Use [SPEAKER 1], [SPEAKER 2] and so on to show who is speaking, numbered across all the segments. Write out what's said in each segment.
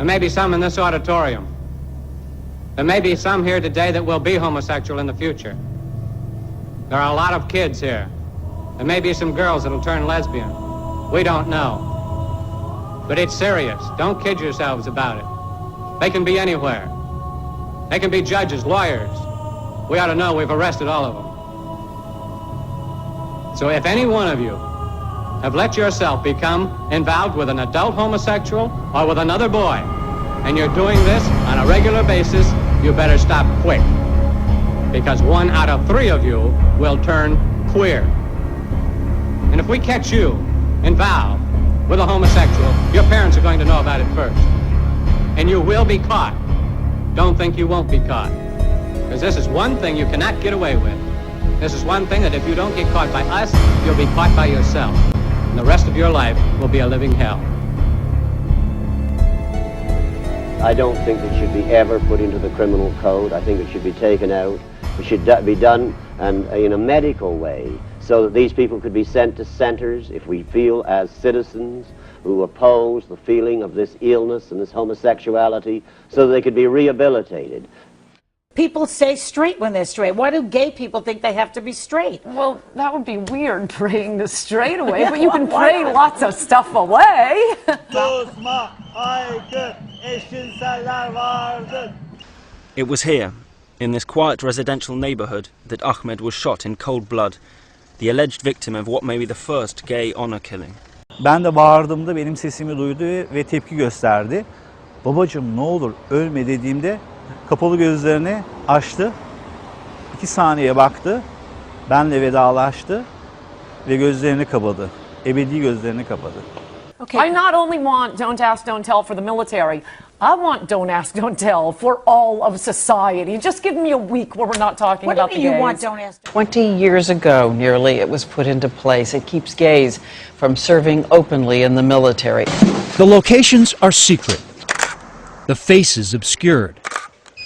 [SPEAKER 1] There may be some in this auditorium. There may be some here today that will be homosexual in the future. There are a lot of kids here. There may be some girls that'll turn lesbian. We don't know. But it's serious. Don't kid yourselves about it. They can be anywhere. They can be judges, lawyers. We ought to know we've arrested all of them. So if any one of you have let yourself become involved with an adult homosexual or with another boy, and you're doing this on a regular basis, you better stop quick. Because 1 out of 3 of you will turn queer. And if we catch you involved with a homosexual, your parents are going to know about it first. And you will be caught. Don't think you won't be caught. Because this is one thing you cannot get away with. This is one thing that if you don't get caught by us, you'll be caught by yourself. And the rest of your life will be a living hell.
[SPEAKER 2] I don't think it should be ever put into the criminal code. I think it should be taken out. It should be done in a medical way so that these people could be sent to centers if we feel as citizens who oppose the feeling of this illness and this homosexuality so that they could be rehabilitated.
[SPEAKER 3] People stay straight when they're straight. Why do gay people think they have to be straight?
[SPEAKER 4] Well, that would be weird, praying the straight away, but you can pray lots of stuff away.
[SPEAKER 5] It was here, in this quiet residential neighborhood, that Ahmed was shot in cold blood, the alleged victim of what may be the first gay honor killing.
[SPEAKER 6] Ben de bağırdığımda benim sesimi duydu ve tepki gösterdi. Babacığım ne olur ölme dediğimde kapalı gözlerini açtı. 2 saniye baktı. Benle vedalaştı ve gözlerini kapadı. Ebedi gözlerini kapadı.
[SPEAKER 4] Okay. I not only want don't ask, don't tell for the military, I want don't ask, don't tell for all of society. Just give me a week where we're not talking about the gays.
[SPEAKER 3] What do you want don't ask?
[SPEAKER 7] 20 years ago, nearly, it was put into place. It keeps gays from serving openly in the military.
[SPEAKER 8] The locations are secret. The faces obscured.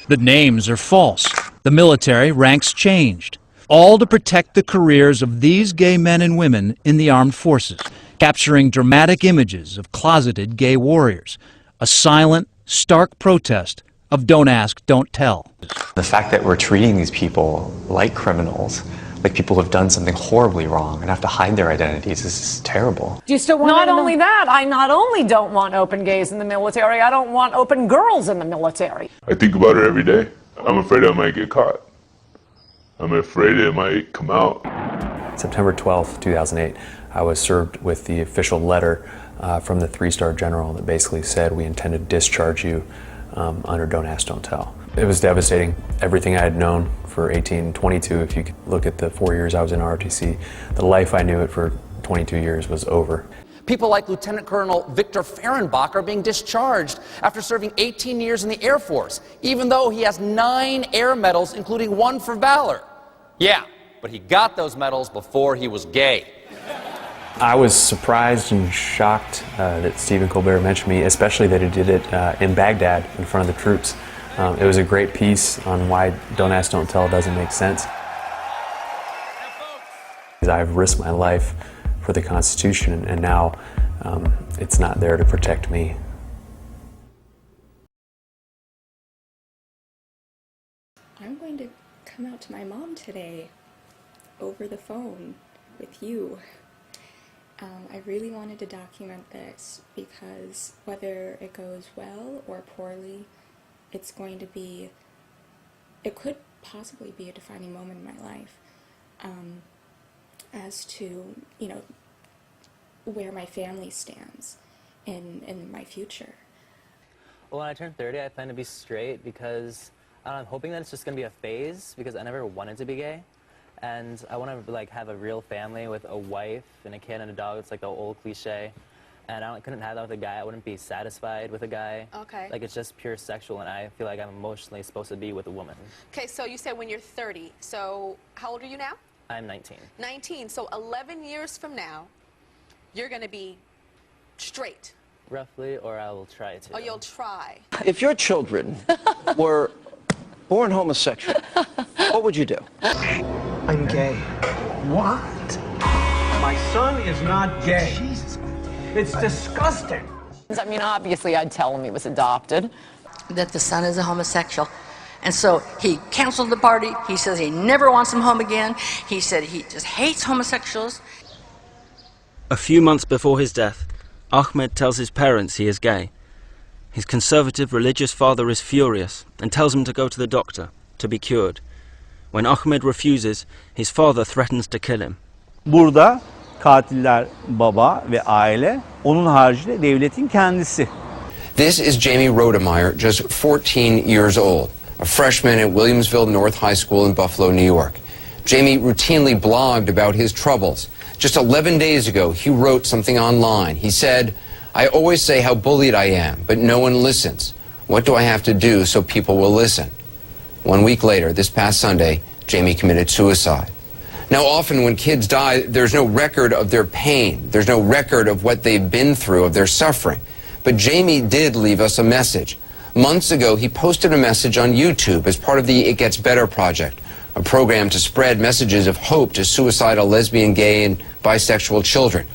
[SPEAKER 8] The names are false. The military ranks changed. All to protect the careers of these gay men and women in the armed forces, capturing dramatic images of closeted gay warriors, a silent, stark protest of don't ask, don't tell.
[SPEAKER 9] The fact that we're treating these people like criminals, like people who have done something horribly wrong and have to hide their identities is terrible.
[SPEAKER 3] Do you still want
[SPEAKER 4] Not only that, I not only don't want open gays in the military, I don't want open girls in the military.
[SPEAKER 10] I think about it every day. I'm afraid I might get caught. I'm afraid it might come out.
[SPEAKER 9] September 12th, 2008, I was served with the official letter from the 3-star general that basically said we intend to discharge you under don't ask, don't tell. It was devastating. Everything I had known for 18, 22, if you could look at the 4 years I was in ROTC, the life I knew it for 22 years was over.
[SPEAKER 11] People like Lieutenant Colonel Victor Fehrenbach are being discharged after serving 18 years in the Air Force, even though he has 9 air medals, including 1 for valor. Yeah, but he got those medals before he was gay.
[SPEAKER 9] I was surprised and shocked that Stephen Colbert mentioned me, especially that he did it in Baghdad in front of the troops. It was a great piece on why don't ask, don't tell doesn't make sense. I've risked my life for the Constitution, and now it's not there to protect me.
[SPEAKER 12] I'm going to come out to my mom today over the phone with you. I really wanted to document this because whether it goes well or poorly, it's going to be, it could possibly be a defining moment in my life as to, you know, where my family stands in my future.
[SPEAKER 13] Well, when I turn 30, I plan to be straight because I'm hoping that it's just going to be a phase because I never wanted to be gay. And I want to like have a real family with a wife and a kid and a dog. It's like the old cliche. And I couldn't have that with a guy. I wouldn't be satisfied with a guy.
[SPEAKER 14] Okay.
[SPEAKER 13] Like it's just pure sexual, and I feel like I'm emotionally supposed to be with a woman.
[SPEAKER 14] Okay, so you said when you're 30. So how old are you now?
[SPEAKER 13] I'm 19.
[SPEAKER 14] 19. So 11 years from now, you're going to be straight.
[SPEAKER 13] Roughly, or I will try to.
[SPEAKER 14] Or you'll try.
[SPEAKER 15] If your children were born homosexual, what would you do?
[SPEAKER 16] I'm gay. What? My son is not gay. Jesus. It's disgusting.
[SPEAKER 4] I mean, obviously, I'd tell him he was adopted.
[SPEAKER 17] That the son is a homosexual. And so he canceled the party. He says he never wants him home again. He said he just hates homosexuals.
[SPEAKER 5] A few months before his death, Ahmed tells his parents he is gay. His conservative religious father is furious and tells him to go to the doctor to be cured. When Ahmed refuses, his father threatens to kill him.
[SPEAKER 6] Burada katiller baba ve aile, onun haricinde devletin kendisi.
[SPEAKER 18] This is Jamie Rodemeyer, just 14 years old, a freshman at Williamsville North High School in Buffalo, New York. Jamie routinely blogged about his troubles. Just 11 days ago, he wrote something online. He said, "I always say how bullied I am, but no one listens. What do I have to do so people will listen?" 1 week later, this past Sunday, Jamie committed suicide. Now, often when kids die, there's no record of their pain. There's no record of what they've been through, of their suffering. But Jamie did leave us a message. Months ago, he posted a message on YouTube as part of the It Gets Better project, a program to spread messages of hope to suicidal lesbian, gay, and bisexual children.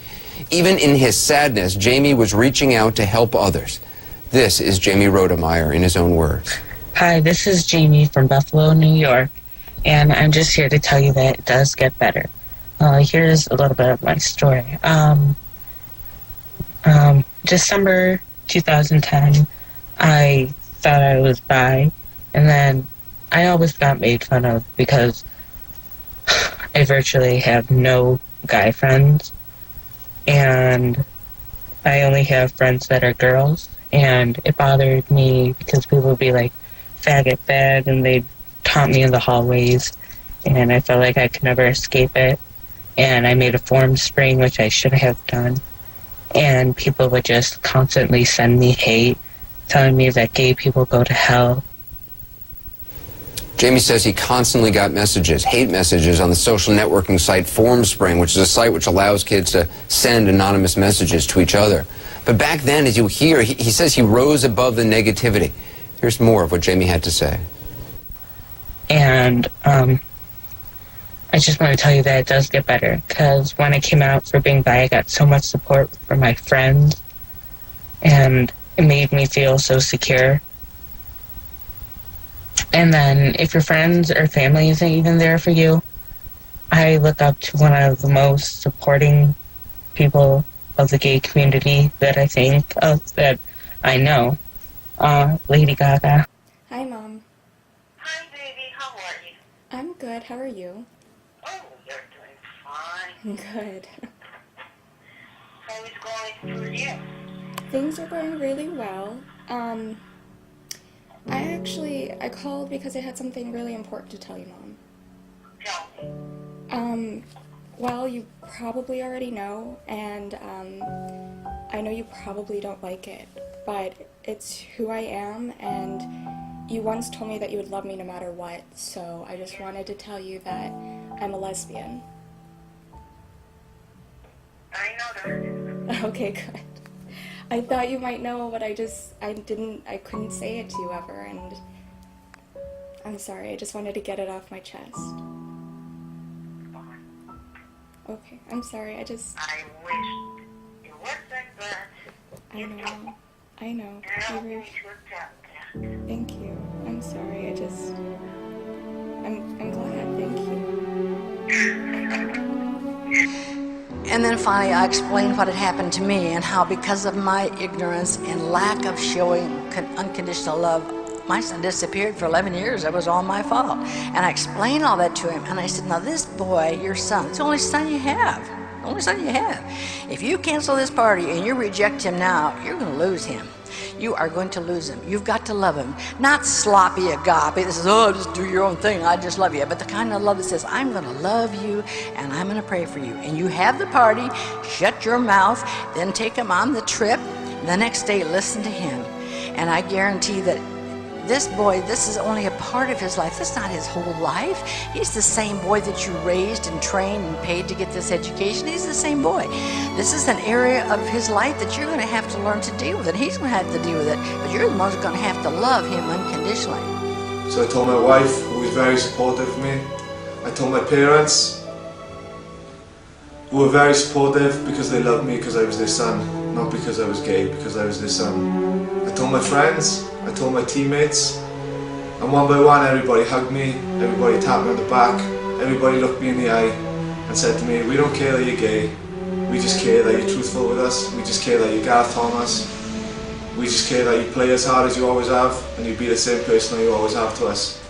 [SPEAKER 18] Even in his sadness, Jamie was reaching out to help others. This is Jamie Rodemeyer in his own words.
[SPEAKER 19] Hi, this is Jamie from Buffalo, New York, and I'm just here to tell you that it does get better. Here's a little bit of my story. December 2010, I thought I was bi, and then I always got made fun of because I virtually have no guy friends, and I only have friends that are girls, and it bothered me because people would be like, faggot fag, and they'd taunt me in the hallways, and I felt like I could never escape it, and I made a form spring, which I should have done, and people would just constantly send me hate, telling me that gay people go to hell.
[SPEAKER 18] Jamie says he constantly got messages, hate messages, on the social networking site FormSpring, which is a site which allows kids to send anonymous messages to each other. But back then, as you hear, he says he rose above the negativity. Here's more of what Jamie had to say.
[SPEAKER 19] And I just want to tell you that it does get better, because when I came out for being bi, I got so much support from my friends, and it made me feel so secure. And then if your friends or family isn't even there for you, I look up to one of the most supporting people of the gay community that I think of, that I know, Lady Gaga.
[SPEAKER 12] Hi, Mom. Hi, baby. How are you? I'm good. How are you?
[SPEAKER 20] Oh, you're doing fine.
[SPEAKER 12] Good.
[SPEAKER 20] How is going for you?
[SPEAKER 12] Things are going really well. I called because I had something really important to tell you, Mom.
[SPEAKER 20] Tell me.
[SPEAKER 12] Well, you probably already know, and I know you probably don't like it, but it's who I am, and you once told me that you would love me no matter what, so I just wanted to tell you that I'm a lesbian.
[SPEAKER 20] I know that.
[SPEAKER 12] Okay, good. I thought you might know, but I couldn't say it to you ever, and I'm sorry, I just wanted to get it off my chest. Okay, I'm sorry, I wish
[SPEAKER 20] it wasn't, but
[SPEAKER 12] I know. Thank you. I'm sorry, I'm glad, thank you.
[SPEAKER 17] And then finally I explained what had happened to me and how because of my ignorance and lack of showing unconditional love, my son disappeared for 11 years. It was all my fault. And I explained all that to him, and I said, now this boy, your son, it's the only son you have. The only son you have. If you cancel this party and you reject him now, you're going to lose him. You are going to lose him. You've got to love him. Not sloppy agape that says, oh, just do your own thing, I just love you. But the kind of love that says, I'm going to love you and I'm going to pray for you. And you have the party, shut your mouth, then take him on the trip. The next day, listen to him. And I guarantee that this boy, this is only a part of his life. That's not his whole life. He's the same boy that you raised and trained and paid to get this education. He's the same boy. This is an area of his life that you're going to have to learn to deal with, and he's going to have to deal with it, but you're the ones who's going to have to love him unconditionally.
[SPEAKER 21] So I told my wife, who is very supportive of me. I told my parents, who were very supportive because they loved me because I was their son. not because I was gay, because I was their son. I told my friends, I told my teammates, and one by one everybody hugged me, everybody tapped me on the back, everybody looked me in the eye and said to me, we don't care that you're gay, we just care that you're truthful with us, we just care that you Gareth Thomas, we just care that you play as hard as you always have and you be the same person that you always have to us.